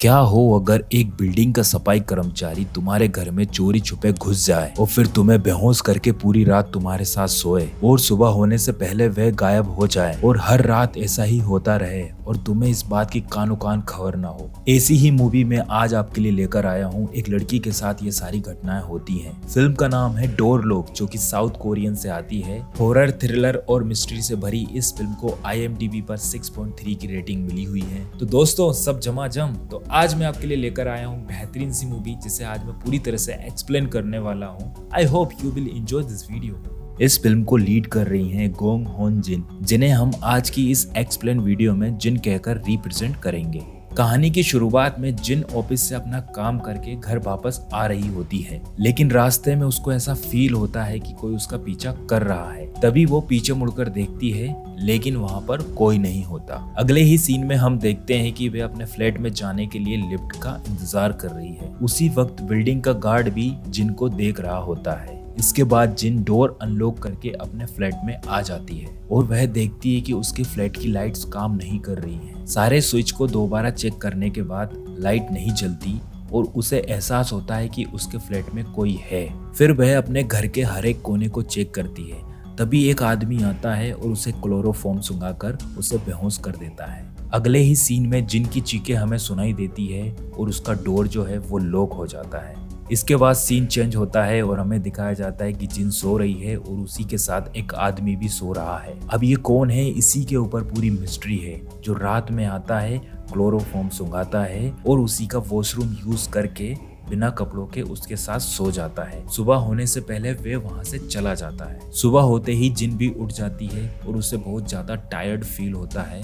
क्या हो अगर एक बिल्डिंग का सफाई कर्मचारी तुम्हारे घर में चोरी छुपे घुस जाए और फिर तुम्हें बेहोश करके पूरी रात तुम्हारे साथ सोए और सुबह होने से पहले वह गायब हो जाए और हर रात ऐसा ही होता रहे और तुम्हें इस बात की कानो कान खबर ना हो। ऐसी ही मूवी में आज आपके लिए लेकर आया हूँ। एक लड़की के साथ ये सारी घटनाएं होती हैं। फिल्म का नाम है डोर लॉक, जो कि साउथ कोरियन से आती है। हॉरर, थ्रिलर और मिस्ट्री से भरी इस फिल्म को IMDb पर 6.3 की रेटिंग मिली हुई है। तो दोस्तों सब जमाजम, तो आज मैं आपके लिए लेकर आया हूँ बेहतरीन सी मूवी, जिसे आज मैं पूरी तरह से एक्सप्लेन करने वाला हूँ। I hope you will enjoy this video. इस फिल्म को लीड कर रही हैं गोंग होन जिन, जिन्हें हम आज की इस एक्सप्लेन वीडियो में जिन कहकर रिप्रेजेंट करेंगे। कहानी की शुरुआत में जिन ऑफिस से अपना काम करके घर वापस आ रही होती है, लेकिन रास्ते में उसको ऐसा फील होता है कि कोई उसका पीछा कर रहा है। तभी वो पीछे मुड़कर देखती है, लेकिन वहाँ पर कोई नहीं होता। अगले ही सीन में हम देखते हैं कि वे अपने फ्लैट में जाने के लिए लिफ्ट का इंतजार कर रही है। उसी वक्त बिल्डिंग का गार्ड भी जिन को देख रहा होता है। इसके बाद जिन डोर अनलॉक करके अपने फ्लैट में आ जाती है और वह देखती है कि उसके फ्लैट की लाइट्स काम नहीं कर रही हैं। सारे स्विच को दोबारा चेक करने के बाद लाइट नहीं जलती और उसे एहसास होता है कि उसके फ्लैट में कोई है। फिर वह अपने घर के हर एक कोने को चेक करती है। तभी एक आदमी आता है और उसे क्लोरोफॉर्म सुंघाकर उसे बेहोश कर देता है। अगले ही सीन में जिन की चीखें हमें सुनाई देती है और उसका डोर जो है वो लॉक हो जाता है। इसके बाद सीन चेंज होता है और हमें दिखाया जाता है कि जिन सो रही है और उसी के साथ एक आदमी भी सो रहा है। अब ये कौन है, इसी के ऊपर पूरी मिस्ट्री है। जो रात में आता है, क्लोरोफॉर्म सुंघाता है और उसी का वॉशरूम यूज करके बिना कपड़ों के उसके साथ सो जाता है। सुबह होने से पहले वे वहां से चला जाता है। सुबह होते ही जिन भी उठ जाती है और उसे बहुत ज्यादा टायर्ड फील होता है।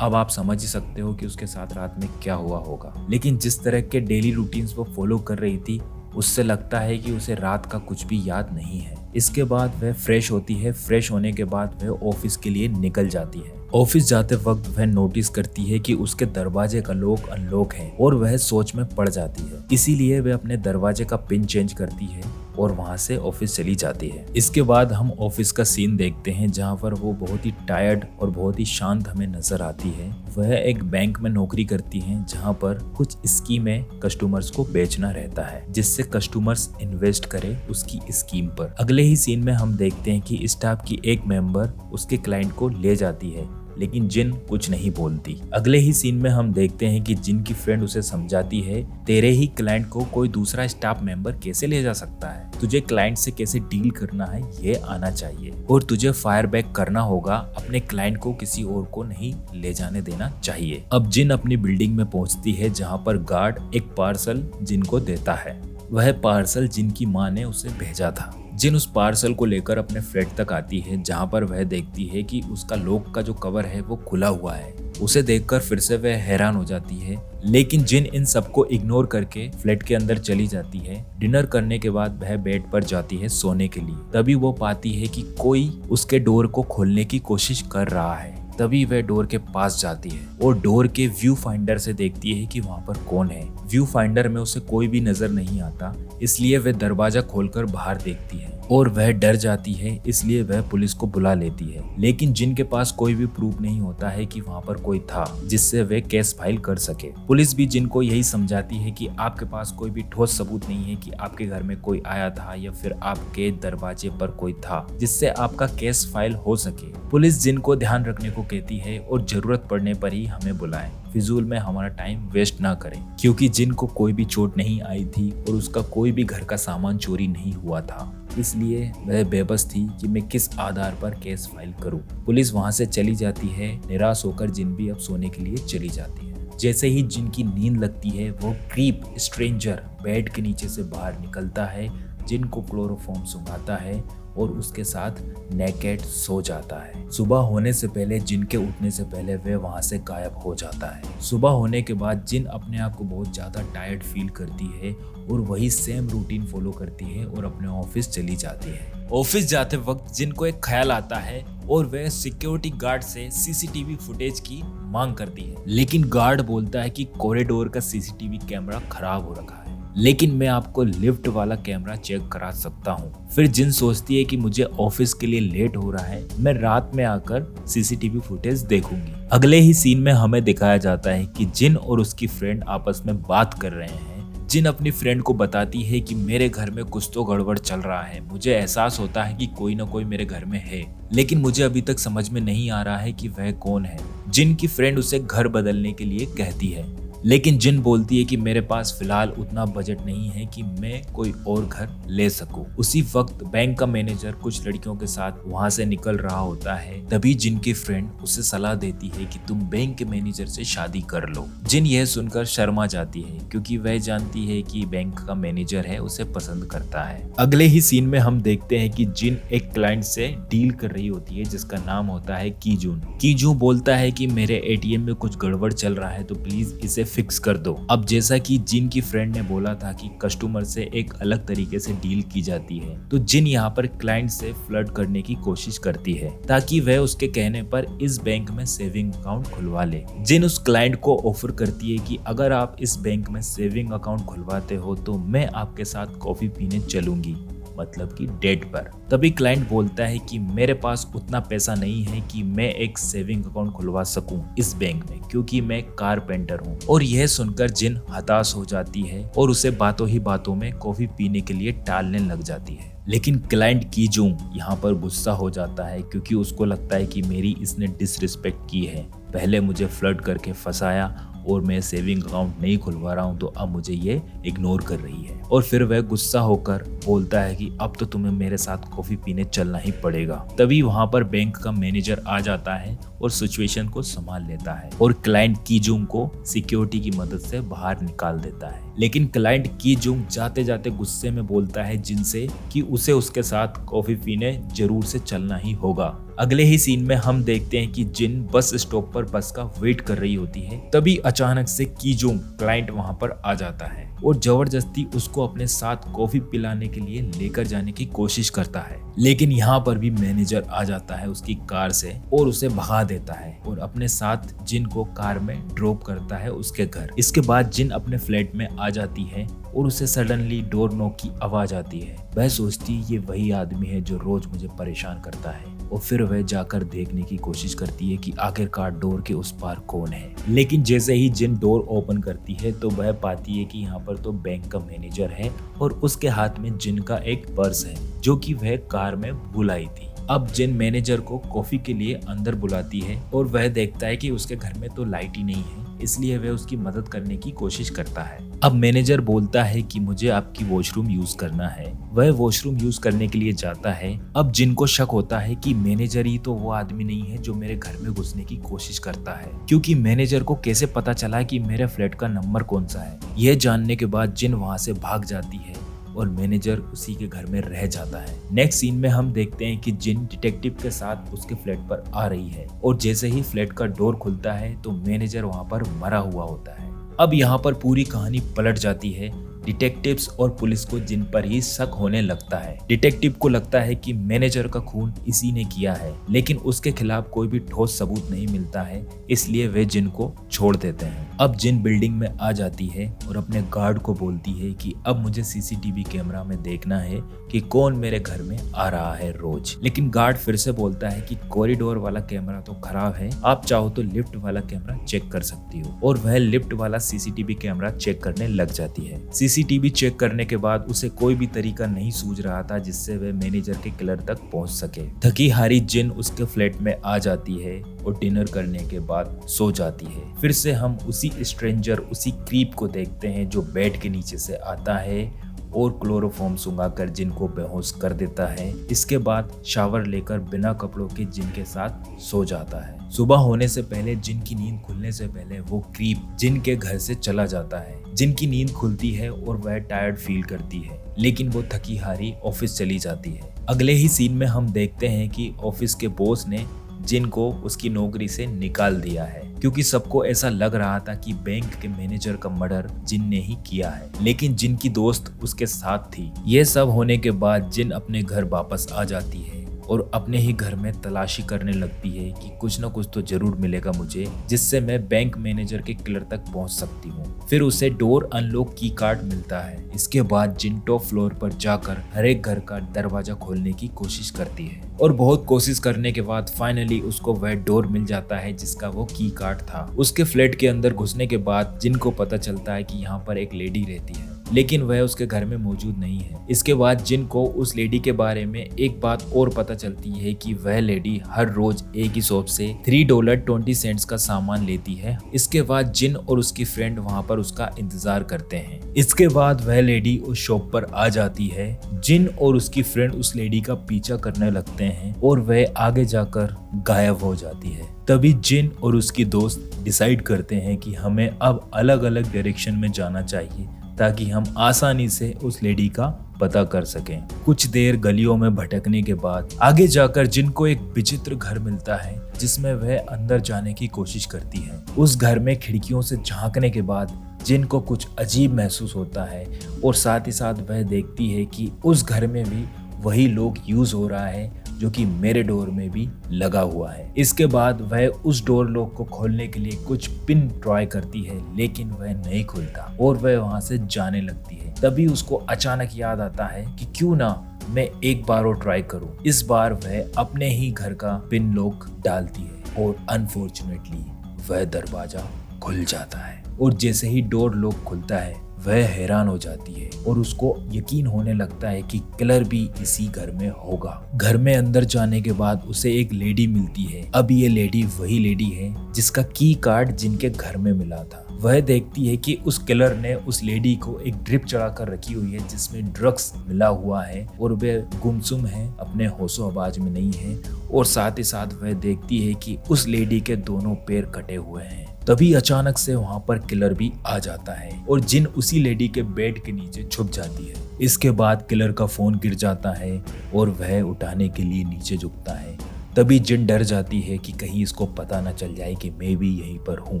अब आप समझ ही सकते हो कि उसके साथ रात में क्या हुआ होगा, लेकिन जिस तरह के डेली रूटीन्स वो फॉलो कर रही थी, उससे लगता है कि उसे रात का कुछ भी याद नहीं है। इसके बाद वह फ्रेश होती है। फ्रेश होने के बाद वह ऑफिस के लिए निकल जाती है। ऑफिस जाते वक्त वह नोटिस करती है कि उसके दरवाजे का लॉक अनलॉक है और वह सोच में पड़ जाती है। इसीलिए वह अपने दरवाजे का पिन चेंज करती है और वहां से ऑफिस चली जाती है। इसके बाद हम ऑफिस का सीन देखते हैं, जहां पर वो बहुत ही टायर्ड और बहुत ही शांत हमें नजर आती है। वह एक बैंक में नौकरी करती हैं, जहां पर कुछ स्कीमें कस्टमर्स को बेचना रहता है, जिससे कस्टमर्स इन्वेस्ट करे उसकी स्कीम पर। अगले ही सीन में हम देखते हैं कि स्टाफ की एक मेंबर उसके क्लाइंट को ले जाती है, लेकिन जिन कुछ नहीं बोलती। अगले ही सीन में हम देखते हैं कि जिन की फ्रेंड उसे समझाती है, तेरे ही क्लाइंट को कोई दूसरा स्टाफ मेंबर कैसे ले जा सकता है। तुझे क्लाइंट से कैसे डील करना है ये आना चाहिए और तुझे फायर बैक करना होगा। अपने क्लाइंट को किसी और को नहीं ले जाने देना चाहिए। अब जिन अपनी बिल्डिंग में पहुंचती है, जहां पर गार्ड एक पार्सल जिन को देता है। वह पार्सल जिन की माँ ने उसे भेजा था। जिन उस पार्सल को लेकर अपने फ्लैट तक आती है, जहां पर वह देखती है कि उसका लॉक का जो कवर है वो खुला हुआ है। उसे देखकर फिर से वह हैरान हो जाती है, लेकिन जिन इन सबको इग्नोर करके फ्लैट के अंदर चली जाती है। डिनर करने के बाद वह बेड पर जाती है सोने के लिए। तभी वो पाती है कि कोई उसके डोर को खोलने की कोशिश कर रहा है। तभी वह डोर के पास जाती है और डोर के व्यू फाइंडर से देखती है कि वहां पर कौन है। व्यू फाइंडर में उसे कोई भी नजर नहीं आता, इसलिए वह दरवाजा खोलकर बाहर देखती है और वह डर जाती है। इसलिए वह पुलिस को बुला लेती है, लेकिन जिनके पास कोई भी प्रूफ नहीं होता है कि वहां पर कोई था जिससे वे केस फाइल कर सके। पुलिस भी जिनको यही समझाती है कि आपके पास कोई भी ठोस सबूत नहीं है कि आपके घर में कोई आया था या फिर आपके दरवाजे पर कोई था जिससे आपका केस फाइल हो सके। पुलिस जिनको ध्यान रखने को कहती है और जरूरत पड़ने पर ही हमें बुलाएं। फिजूल में हमारा टाइम वेस्ट ना करें, क्योंकि जिन को कोई भी चोट नहीं आई थी और उसका कोई भी घर का सामान चोरी नहीं हुआ था। इसलिए वह बेबस थी कि मैं किस आधार पर केस फाइल करूं। पुलिस वहां से चली जाती है। निराश होकर जिन भी अब सोने के लिए चली जाती है। जैसे ही जिन की नींद लगती है, वो क्रीप स्ट्रेंजर बेड के नीचे से बाहर निकलता है, जिन को क्लोरोफॉर्म सुंघाता है और उसके साथ नेकेड सो जाता है। सुबह होने से पहले, जिन के उठने से पहले वह वहां से गायब हो जाता है। सुबह होने के बाद जिन अपने आप को बहुत ज्यादा टायर्ड फील करती है और वही सेम रूटीन फॉलो करती है और अपने ऑफिस चली जाती है। ऑफिस जाते वक्त जिन को एक ख्याल आता है और वह सिक्योरिटी गार्ड से CCTV फुटेज की मांग करती है, लेकिन गार्ड बोलता है कि कॉरिडोर का CCTV कैमरा खराब हो रखा है। लेकिन मैं आपको लिफ्ट वाला कैमरा चेक करा सकता हूँ। फिर जिन सोचती है कि मुझे ऑफिस के लिए लेट हो रहा है, मैं रात में आकर सीसीटीवी फुटेज देखूंगी। अगले ही सीन में हमें दिखाया जाता है कि जिन और उसकी फ्रेंड आपस में बात कर रहे हैं। जिन अपनी फ्रेंड को बताती है कि मेरे घर में कुछ तो गड़बड़ चल रहा है, मुझे एहसास होता है कि कोई ना कोई मेरे घर में है, लेकिन मुझे अभी तक समझ में नहीं आ रहा है कि वह कौन है। जिन की फ्रेंड उसे घर बदलने के लिए कहती है, लेकिन जिन बोलती है कि मेरे पास फिलहाल उतना बजट नहीं है कि मैं कोई और घर ले सकूं। उसी वक्त बैंक का मैनेजर कुछ लड़कियों के साथ वहां से निकल रहा होता है। तभी जिन की फ्रेंड उसे सलाह देती है कि तुम बैंक के मैनेजर से शादी कर लो। जिन यह सुनकर शर्मा जाती है क्योंकि वह जानती है कि बैंक का मैनेजर है उसे पसंद करता है। अगले ही सीन में हम देखते हैं कि जिन एक क्लाइंट से डील कर रही होती है जिसका नाम होता है कीजून। कीजू बोलता है कि मेरे एटीएम में कुछ गड़बड़ चल रहा है, तो प्लीज इसे फिक्स कर दो। अब जैसा कि जिन की फ्रेंड ने बोला था कि कस्टमर से एक अलग तरीके से डील की जाती है, तो जिन यहाँ पर क्लाइंट से फ्लर्ट करने की कोशिश करती है ताकि वह उसके कहने पर इस बैंक में सेविंग अकाउंट खुलवा ले। जिन उस क्लाइंट को ऑफर करती है कि अगर आप इस बैंक में सेविंग अकाउंट खुलवाते हो तो मैं आपके साथ कॉफी पीने चलूंगी, मतलब कि डेट पर। तभी क्लाइंट बोलता है कि मेरे पास उतना पैसा नहीं है कि मैं एक सेविंग अकाउंट खुलवा सकूं इस बैंक में, क्योंकि मैं कारपेंटर हूं। और यह सुनकर जिन हताश हो जाती है और उसे बातों ही बातों में कॉफी पीने के लिए टालने लग जाती है। लेकिन क्लाइंट कीजूंग यहाँ पर गुस्सा हो जाता है क्योंकि उसको लगता है कि मेरी इसने डिसरिस्पेक्ट की है। पहले मुझे फ्लर्ट करके फंसाया और मैं सेविंग अकाउंट नहीं खुलवा रहा हूँ, तो अब मुझे ये इग्नोर कर रही है। और फिर वह गुस्सा होकर बोलता है कि अब तो तुम्हें मेरे साथ कॉफी पीने चलना ही पड़ेगा। तभी वहाँ पर बैंक का मैनेजर आ जाता है और सिचुएशन को संभाल लेता है और क्लाइंट कीजूंग को सिक्योरिटी की मदद से बाहर निकाल देता है। लेकिन क्लाइंट कीजूंग जाते जाते गुस्से में बोलता है जिनसे कि उसे उसके साथ कॉफी पीने जरूर से चलना ही होगा। अगले ही सीन में हम देखते हैं कि जिन बस स्टॉप पर बस का वेट कर रही होती है। तभी अचानक से कीजूंग क्लाइंट वहां पर आ जाता है और जबरदस्ती उसको अपने साथ कॉफी पिलाने के लिए लेकर जाने की कोशिश करता है। लेकिन यहाँ पर भी मैनेजर आ जाता है उसकी कार से और उसे भगा देता है और अपने साथ जिन को कार में ड्रॉप करता है उसके घर। इसके बाद जिन अपने फ्लैट में आ जाती है और उसे सडनली डोर नॉक की आवाज आती है। वह सोचती ये वही आदमी है जो रोज मुझे परेशान करता है और फिर वह जाकर देखने की कोशिश करती है कि आखिरकार डोर के उस पार कौन है। लेकिन जैसे ही जिन डोर ओपन करती है तो वह पाती है कि यहाँ पर तो बैंक का मैनेजर है और उसके हाथ में जिन का एक पर्स है जो कि वह कार में भूल आई थी। अब जिन मैनेजर को कॉफी के लिए अंदर बुलाती है और वह देखता है कि उसके घर में तो लाइट ही नहीं है, इसलिए वह उसकी मदद करने की कोशिश करता है। अब मैनेजर बोलता है कि मुझे आपकी वॉशरूम यूज करना है। वह वॉशरूम यूज करने के लिए जाता है। अब जिनको शक होता है कि मैनेजर ही तो वो आदमी नहीं है जो मेरे घर में घुसने की कोशिश करता है, क्योंकि मैनेजर को कैसे पता चला कि मेरे फ्लैट का नंबर कौन सा है। यह जानने के बाद जिन वहां से भाग जाती है और मैनेजर उसी के घर में रह जाता है। नेक्स्ट सीन में हम देखते हैं कि जिन डिटेक्टिव के साथ उसके फ्लैट पर आ रही है और जैसे ही फ्लैट का डोर खुलता है तो मैनेजर वहां पर मरा हुआ होता है। अब यहाँ पर पूरी कहानी पलट जाती है। डिटेक्टिव्स और पुलिस को जिन पर ही शक होने लगता है। डिटेक्टिव को लगता है कि मैनेजर का खून इसी ने किया है, लेकिन उसके खिलाफ कोई भी ठोस सबूत नहीं मिलता है, इसलिए वे जिन को छोड़ देते हैं। अब जिन बिल्डिंग में आ जाती है और अपने गार्ड को बोलती है कि अब मुझे सीसीटीवी कैमरा में देखना है कि कौन मेरे घर में आ रहा है रोज। लेकिन गार्ड फिर से बोलता है कि कॉरिडोर वाला कैमरा तो खराब है, आप चाहो तो लिफ्ट वाला कैमरा चेक कर सकती हो। और वह लिफ्ट वाला सीसीटीवी कैमरा चेक करने लग जाती है। सीसीटीवी चेक करने के बाद उसे कोई भी तरीका नहीं सूझ रहा था जिससे वह मैनेजर के किलर तक पहुंच सके। थकी हारी जिन उसके फ्लैट में आ जाती है और डिनर करने के बाद सो जाती है। फिर से हम उसी स्ट्रेंजर, उसी क्रीप को देखते हैं जो बेड के नीचे से आता है और क्लोरोफॉर्म सुंघाकर जिन को बेहोश कर देता है। इसके बाद शावर लेकर बिना कपड़ों के जिन के साथ सो जाता है। सुबह होने से पहले जिन की नींद खुलने से पहले वो क्रीप जिन के घर से चला जाता है। जिन की नींद खुलती है और वह टायर्ड फील करती है, लेकिन वो थकी हारी ऑफिस चली जाती है। अगले ही सीन में हम देखते हैं कि ऑफिस के बॉस ने जिन को उसकी नौकरी से निकाल दिया है, क्योंकि सबको ऐसा लग रहा था कि बैंक के मैनेजर का मर्डर जिन ने ही किया है, लेकिन जिन की दोस्त उसके साथ थी। ये सब होने के बाद जिन अपने घर वापस आ जाती है और अपने ही घर में तलाशी करने लगती है कि कुछ न कुछ तो जरूर मिलेगा मुझे, जिससे मैं बैंक मैनेजर के किलर तक पहुंच सकती हूँ। फिर उसे डोर अनलॉक की कार्ड मिलता है। इसके बाद जिन टॉप फ्लोर पर जाकर हर एक घर का दरवाजा खोलने की कोशिश करती है और बहुत कोशिश करने के बाद फाइनली उसको वह डोर मिल जाता है जिसका वो की कार्ड था। उसके फ्लैट के अंदर घुसने के बाद जिन को पता चलता है कि यहाँ पर एक लेडी रहती है, लेकिन वह उसके घर में मौजूद नहीं है। इसके बाद जिन को उस लेडी के बारे में एक बात और पता चलती है कि वह लेडी हर रोज एक ही शॉप से $3.20 का सामान लेती है। इसके बाद जिन और उसकी फ्रेंड वहां पर उसका इंतजार करते हैं। इसके बाद वह लेडी उस शॉप पर आ जाती है। जिन और उसकी फ्रेंड उस लेडी का पीछा करने लगते हैं और वह आगे जाकर गायब हो जाती है। तभी जिन और उसकी दोस्त डिसाइड करते हैं कि हमें अब अलग अलग डायरेक्शन में जाना चाहिए ताकि हम आसानी से उस लेडी का पता कर सकें। कुछ देर गलियों में भटकने के बाद आगे जाकर जिनको एक विचित्र घर मिलता है जिसमें वह अंदर जाने की कोशिश करती है। उस घर में खिड़कियों से झांकने के बाद जिन को कुछ अजीब महसूस होता है और साथ ही साथ वह देखती है कि उस घर में भी वही लोग यूज हो रहा है जो कि मेरे डोर में भी लगा हुआ है। इसके बाद वह उस डोर लॉक को खोलने के लिए कुछ पिन ट्राई करती है, लेकिन वह नहीं खुलता और वह वहां से जाने लगती है। तभी उसको अचानक याद आता है कि क्यों ना मैं एक बार और ट्राई करूं। इस बार वह अपने ही घर का पिन लॉक डालती है और अनफॉर्चुनेटली वह दरवाजा खुल जाता है और जैसे ही डोर लॉक खुलता है वह हैरान हो जाती है और उसको यकीन होने लगता है कि किलर भी इसी घर में होगा। घर में अंदर जाने के बाद उसे एक लेडी मिलती है। अब ये लेडी वही लेडी है जिसका की कार्ड जिनके घर में मिला था। वह देखती है कि उस किलर ने उस लेडी को एक ड्रिप चढ़ा कर रखी हुई है जिसमें ड्रग्स मिला हुआ है और वह गुमसुम है, अपने होशो हवास में नहीं है। और साथ ही साथ वह देखती है कि उस लेडी के दोनों पैर कटे हुए हैं। तभी अचानक से वहां पर किलर भी आ जाता है और जिन उसी लेडी के बेड के नीचे छुप जाती है। इसके बाद किलर का फोन गिर जाता है और वह उठाने के लिए नीचे झुकता है। तभी जिन डर जाती है कि कहीं इसको पता न चल जाए कि मैं भी यहीं पर हूँ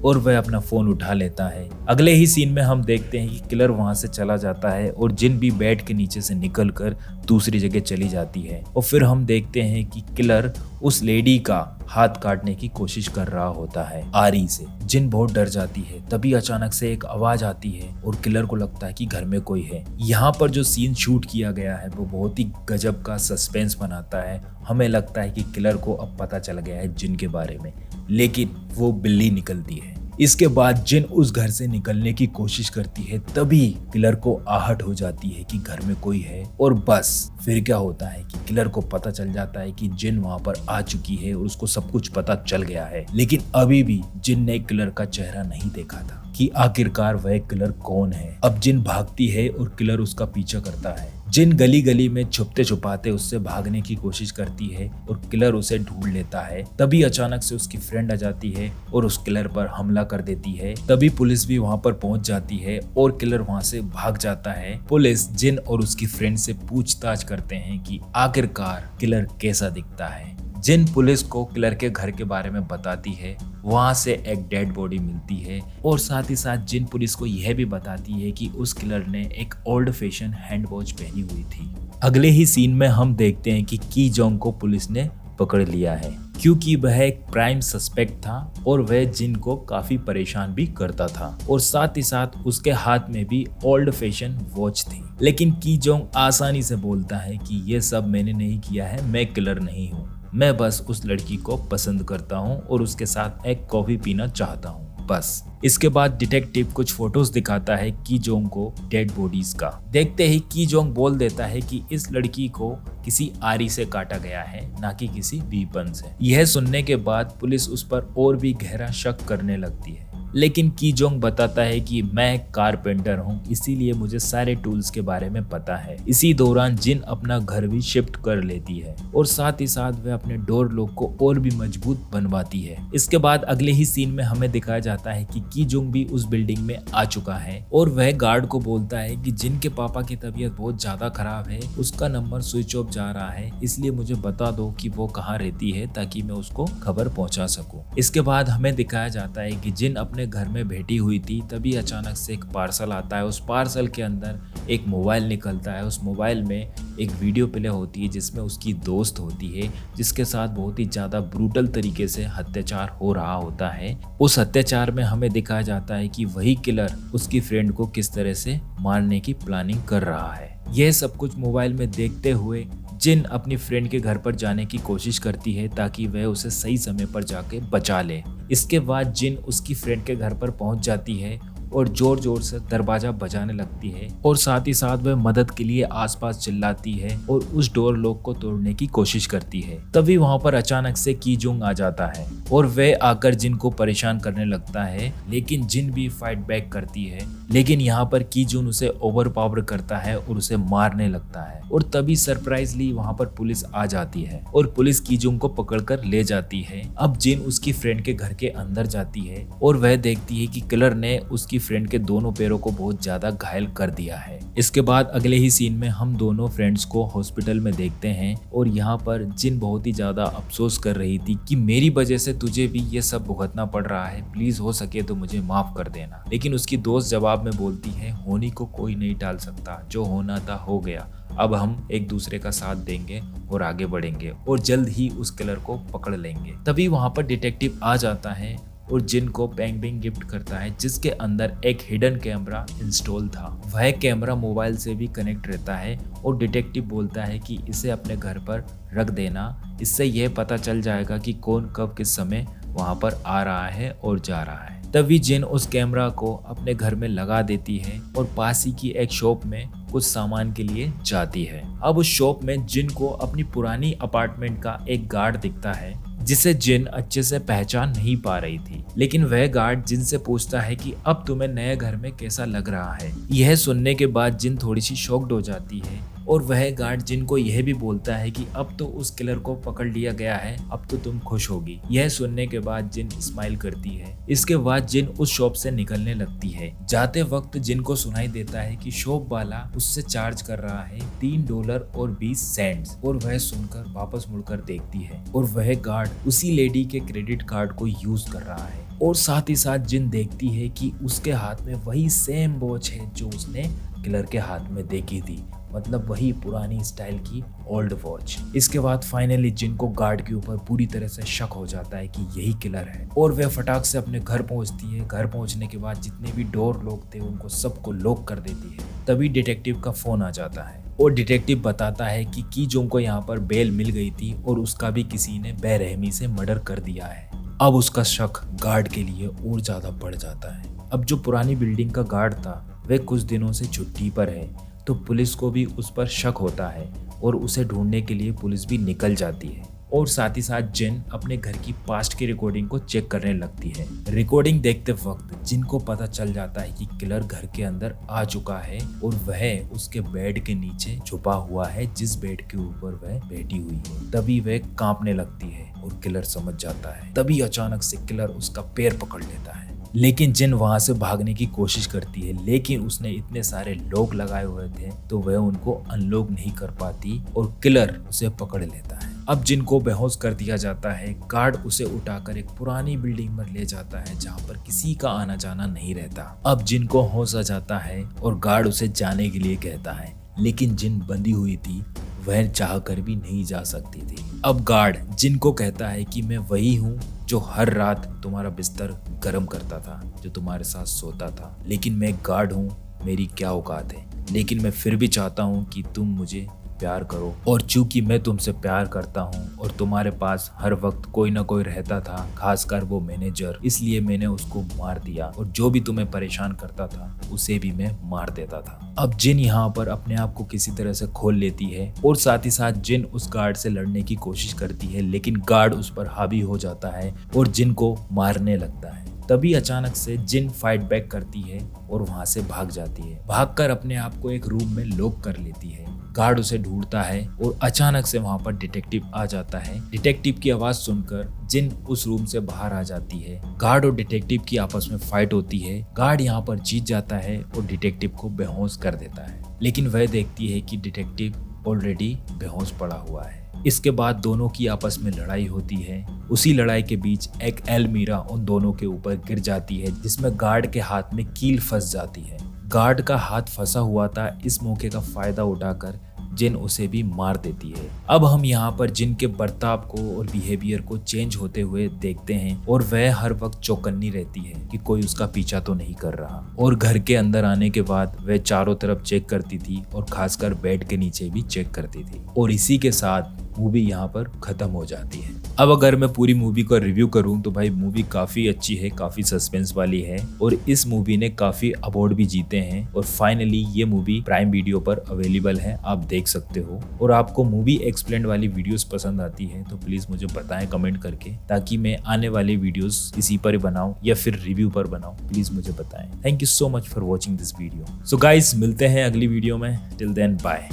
और वह अपना फोन उठा लेता है। अगले ही सीन में हम देखते हैं कि किलर वहां से चला जाता है और जिन भी बेड के नीचे से निकलकर दूसरी जगह चली जाती है। और फिर हम देखते हैं कि किलर उस लेडी का हाथ काटने की कोशिश कर रहा होता है आरी से। जिन बहुत डर जाती है। तभी अचानक से एक आवाज आती है और किलर को लगता है कि घर में कोई है। यहाँ पर जो सीन शूट किया गया है वो बहुत ही गजब का सस्पेंस बनाता है। हमें लगता है कि किलर को अब पता चल गया है जिन के बारे में, लेकिन वो बिल्ली निकलती है। इसके बाद जिन उस घर से निकलने की कोशिश करती है। तभी किलर को आहट हो जाती है कि घर में कोई है और बस फिर क्या होता है कि किलर को पता चल जाता है कि जिन वहां पर आ चुकी है और उसको सब कुछ पता चल गया है। लेकिन अभी भी जिन ने किलर का चेहरा नहीं देखा था कि आखिरकार वह किलर कौन है। अब जिन भागती है और किलर उसका पीछा करता है। जिन गली गली में छुपते छुपाते उससे भागने की कोशिश करती है और किलर उसे ढूंढ लेता है। तभी अचानक से उसकी फ्रेंड आ जाती है और उस किलर पर हमला कर देती है। तभी पुलिस भी वहां पर पहुंच जाती है और किलर वहां से भाग जाता है। पुलिस जिन और उसकी फ्रेंड से पूछताछ करते हैं कि आखिरकार किलर कैसा दिखता है। जिन पुलिस को किलर के घर के बारे में बताती है। वहां से एक डेड बॉडी मिलती है और साथ ही साथ जिन पुलिस को यह भी बताती है कि उस किलर ने एक ओल्ड फैशन हैंड वॉच पहनी हुई थी। अगले ही सीन में हम देखते हैं कि की जोंग को पुलिस ने पकड़ लिया है क्योंकि वह एक प्राइम सस्पेक्ट था और वह जिन को काफी परेशान भी करता था और साथ ही साथ उसके हाथ में भी ओल्ड फैशन वॉच थी। लेकिन की जोंग आसानी से बोलता है कि ये सब मैंने नहीं किया है, मैं किलर नहीं हूँ, मैं बस उस लड़की को पसंद करता हूँ और उसके साथ एक कॉफी पीना चाहता हूँ, बस। इसके बाद डिटेक्टिव कुछ फोटोज दिखाता है की जोंग को डेड बॉडीज का। देखते ही की जोंग बोल देता है कि इस लड़की को किसी आरी से काटा गया है, ना कि किसी वीपन से। यह सुनने के बाद पुलिस उस पर और भी गहरा शक करने लगती है। लेकिन की जोंग बताता है कि मैं एक कारपेंटर हूँ, इसीलिए मुझे सारे टूल्स के बारे में पता है। इसी दौरान जिन अपना घर भी शिफ्ट कर लेती है और साथ ही साथ वह अपने डोर लॉक को और भी मजबूत बनवाती है। इसके बाद अगले ही सीन में हमें दिखाया जाता है कि की जोंग भी उस बिल्डिंग में आ चुका है और वह गार्ड को बोलता है कि जिन के पापा की तबीयत बहुत ज्यादा खराब है, उसका नंबर स्विच ऑफ जा रहा है, इसलिए मुझे बता दो कि वो कहाँ रहती है ताकि मैं उसको खबर पहुंचा सकूं। इसके बाद हमें दिखाया जाता है कि जिन अपने अपने घर में बैठी हुई थी, तभी अचानक से एक पार्सल आता है। उस पार्सल के अंदर एक मोबाइल निकलता है। उस मोबाइल में एक वीडियो प्ले होती है जिसमें उसकी दोस्त होती है, जिसके साथ बहुत ही ज़्यादा ब्रूटल तरीके से अत्याचार हो रहा होता है। उस अत्याचार में हमें दिखाया जाता है कि वही किलर उसकी फ्रेंड को किस तरह से मारने की प्लानिंग कर रहा है। यह सब कुछ मोबाइल में देखते हुए जिन अपनी फ्रेंड के घर पर जाने की कोशिश करती है ताकि वह उसे सही समय पर जाके बचा ले। इसके बाद जिन उसकी फ्रेंड के घर पर पहुंच जाती है और जोर जोर से दरवाजा बजाने लगती है और साथ ही साथ वह मदद के लिए आसपास चिल्लाती है और उस डोर लॉक को तोड़ने की कोशिश करती है। तभी वहां पर अचानक से की जोंग आ जाता है और वह आकर जिन को परेशान करने लगता है, लेकिन जिन भी फाइट बैक करती है। लेकिन यहाँ पर की जून उसे ओवर पावर करता है और उसे मारने लगता है और तभी सरप्राइजली वहाँ पर पुलिस आ जाती है और पुलिस की जून को पकड़कर ले जाती है। अब जिन उसकी फ्रेंड के घर के अंदर जाती है और वह देखती है कि किलर ने उसकी फ्रेंड के दोनों पैरों को बहुत ज्यादा घायल कर दिया है। इसके बाद अगले ही सीन में हम दोनों फ्रेंड्स को हॉस्पिटल में देखते हैं और यहाँ पर जिन बहुत ही ज्यादा अफसोस कर रही थी कि मेरी वजह से तुझे भी ये सब भुगतना पड़ रहा है, प्लीज हो सके तो मुझे माफ कर देना। लेकिन उसकी दोस्त जवाब में बोलती है, होनी को कोई नहीं टाल सकता, जो होना था हो गया, अब हम एक दूसरे का साथ देंगे और आगे बढ़ेंगे और जल्द ही उस किलर को पकड़ लेंगे। तभी वहां पर डिटेक्टिव आ जाता है और जिन को बैंग बैंग गिफ्ट करता है जिसके अंदर एक हिडन कैमरा इंस्टॉल था। वह कैमरा मोबाइल से भी कनेक्ट रहता है और डिटेक्टिव बोलता है कि इसे अपने घर पर रख देना, इससे यह पता चल जाएगा कि कौन कब किस समय वहां पर आ रहा है और जा रहा है। तभी जिन उस कैमरा को अपने घर में लगा देती है और पास ही की एक शॉप में कुछ सामान के लिए जाती है। अब उस शॉप में जिन को अपनी पुरानी अपार्टमेंट का एक गार्ड दिखता है जिसे जिन अच्छे से पहचान नहीं पा रही थी। लेकिन वह गार्ड जिन से पूछता है कि अब तुम्हें नए घर में कैसा लग रहा है। यह सुनने के बाद जिन थोड़ी सी शॉक्ड हो जाती है और वह गार्ड जिन को यह भी बोलता है कि अब तो उस किलर को पकड़ लिया गया है, अब तो तुम खुश होगी। यह सुनने के बाद जिन स्माइल करती है। इसके बाद जिन उस शॉप से निकलने लगती है। जाते वक्त जिन को सुनाई देता है कि शॉप वाला उससे चार्ज कर रहा है $3.20 और वह सुनकर वापस मुड़कर देखती है और वह गार्ड उसी लेडी के क्रेडिट कार्ड को यूज कर रहा है। और साथ ही साथ जिन देखती है कि उसके हाथ में वही सेम वॉच है जो उसने किलर के हाथ में देखी थी, मतलब वही पुरानी स्टाइल की ओल्ड वॉच। इसके बाद फाइनली जिन को गार्ड के ऊपर पूरी तरह से शक हो जाता है कि यही किलर है और वह फटाक से अपने घर पहुंचती है। घर पहुंचने के बाद जितने भी डोर लॉक थे उनको सबको लॉक कर देती है। तभी डिटेक्टिव का फोन आ जाता है और डिटेक्टिव बताता है कि की जोंग को यहाँ पर बेल मिल गई थी और उसका भी किसी ने बेरहमी से मर्डर कर दिया है। अब उसका शक गार्ड के लिए और ज्यादा बढ़ जाता है। अब जो पुरानी बिल्डिंग का गार्ड था वह कुछ दिनों से छुट्टी पर है, तो पुलिस को भी उस पर शक होता है और उसे ढूंढने के लिए पुलिस भी निकल जाती है। और साथ ही साथ जिन अपने घर की पास्ट की रिकॉर्डिंग को चेक करने लगती है। रिकॉर्डिंग देखते वक्त जिन को पता चल जाता है कि किलर घर के अंदर आ चुका है और वह उसके बेड के नीचे छुपा हुआ है जिस बेड के ऊपर वह बैठी हुई है। तभी वह कांपने लगती है और किलर समझ जाता है। तभी अचानक से किलर उसका पैर पकड़ लेता है। लेकिन जिन वहां से भागने की कोशिश करती है, लेकिन उसने इतने सारे लॉक लगाए हुए थे तो वह उनको अनलॉक नहीं कर पाती और किलर उसे पकड़ लेता है। अब जिन को बेहोश कर दिया जाता है। गार्ड उसे उठाकर एक पुरानी बिल्डिंग में ले जाता है जहाँ पर किसी का आना जाना नहीं रहता। अब जिन को होश आ जाता है और गार्ड उसे जाने के लिए कहता है, लेकिन जिन बंधी हुई थी वह चाहकर भी नहीं जा सकती थी। अब गार्ड जिन को कहता है कि मैं वही हूँ जो हर रात तुम्हारा बिस्तर गर्म करता था, जो तुम्हारे साथ सोता था, लेकिन मैं गार्ड हूँ, मेरी क्या औकात है, लेकिन मैं फिर भी चाहता हूँ कि तुम मुझे प्यार करो। और चूंकि मैं तुमसे प्यार करता हूँ और तुम्हारे पास हर वक्त कोई ना कोई रहता था, खासकर वो मैनेजर, इसलिए मैंने उसको मार दिया और जो भी तुम्हें परेशान करता था उसे भी मैं मार देता था। अब जिन यहाँ पर अपने आप को किसी तरह से खोल लेती है और साथ ही साथ जिन उस गार्ड से लड़ने की कोशिश करती है, लेकिन गार्ड उस पर हावी हो जाता है और जिन को मारने लगता है। तभी अचानक से जिन फाइट बैक करती है और वहां से भाग जाती है। भागकर अपने आप को एक रूम में लॉक कर लेती है। गार्ड उसे ढूंढता है और अचानक से वहां पर डिटेक्टिव आ जाता है। डिटेक्टिव की आवाज सुनकर जिन उस रूम से बाहर आ जाती है। गार्ड और डिटेक्टिव की आपस में फाइट होती है। गार्ड यहाँ पर जीत जाता है और डिटेक्टिव को बेहोश कर देता है, लेकिन वह देखती है कि डिटेक्टिव ऑलरेडी बेहोश पड़ा हुआ है। इसके बाद दोनों की आपस में लड़ाई होती है। उसी लड़ाई के बीच एक एल्मीरा उन दोनों के ऊपर गिर जाती है, जिसमें गार्ड के हाथ में कील फंस जाती है। गार्ड का हाथ फंसा हुआ था, इस मौके का फायदा उठाकर जिन उसे भी मार देती है। अब हम यहाँ पर जिन के बर्ताव को और बिहेवियर को चेंज होते हुए देखते हैं और वह हर वक्त चौकन्नी रहती है कि कोई उसका पीछा तो नहीं कर रहा। और घर के अंदर आने के बाद वह चारों तरफ चेक करती थी और खासकर बेड के नीचे भी चेक करती थी। और इसी के साथ मूवी यहाँ पर खत्म हो जाती है। अब अगर मैं पूरी मूवी का रिव्यू करूँ तो भाई मूवी काफी अच्छी है, काफी सस्पेंस वाली है और इस मूवी ने काफी अवार्ड भी जीते हैं। और फाइनली ये मूवी प्राइम वीडियो पर अवेलेबल है, आप देख सकते हो। और आपको मूवी एक्सप्लेन्ड वाली वीडियोस पसंद आती है तो प्लीज मुझे बताएं कमेंट करके, ताकि मैं आने वाली वीडियोस इसी पर बनाऊं या फिर रिव्यू पर बनाऊं। प्लीज मुझे बताएं। Thank you so much for watching this video. So guys, मिलते हैं अगली वीडियो में। Till then bye.